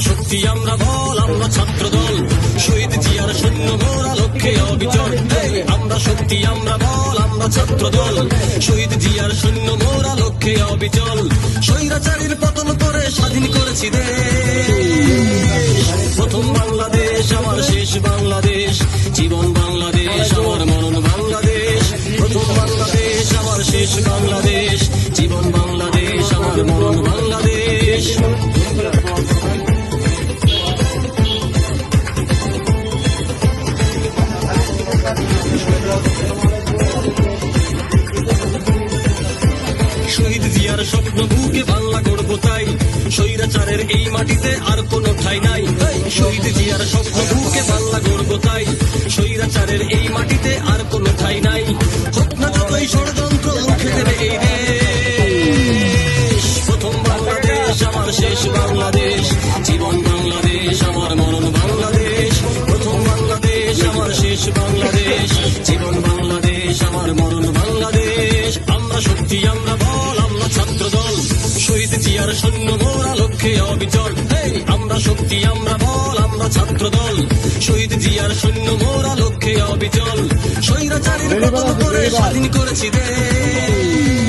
শক্তি আমরা বল, আমরা ছাত্র দল, শহীদ জিয়ার সৈন্য মোরা লক্ষ্যে অবিচল। আমরা শক্তি আমরা বল, আমরা ছাত্র দল, শহীদ জিয়ার সৈন্য মোরা লক্ষ্যে অবিচল। স্বৈরাচারীর পতন করে স্বাধীন করেছি দেশ, প্রথম বাংলাদেশ আমার শেষ বাংলাদেশ, জীবন বাংলাদেশ আমার মরণ বাংলাদেশ। প্রথম বাংলাদেশ আমার শেষ বাংলাদেশ, জীবন বাংলাদেশ আমার মরণ বাংলাদেশ। শহীদ জিয়ার স্বপ্ন বুকে বাংলা গড়ব তাই, স্বৈরাচারের এই মাটিতে আর কোনো ঠাই নাই। শহীদ জিয়ার স্বপ্ন বুকে বাংলা গড়ব তাই, স্বৈরাচারের এই মাটিতে আর কোনো ঠাই নাই। হোক না যতই ষড়যন্ত্র মুখে দেবে এই দেশ, প্রথম বাংলাদেশ আমার শেষ বাংলাদেশ, জীবন বাংলাদেশ আমার মরণ বাংলাদেশ। প্রথম বাংলাদেশ আমার শেষ বাংলাদেশ, জীবন বাংলাদেশ আমার মরণ বাংলাদেশ। আমরা শক্তি আমরা বল, আমরা ছাত্র দল, শহীদ জিয়ার সৈন্য মোরা লক্ষ্যে অবিচল। আমরা শক্তি আমরা বল, আমরা ছাত্র দল, শহীদ জিয়ার সৈন্য মোরা লক্ষ্যে অবিচল। স্বৈরাচারীর পতন করে স্বাধীন করেছি দেশ।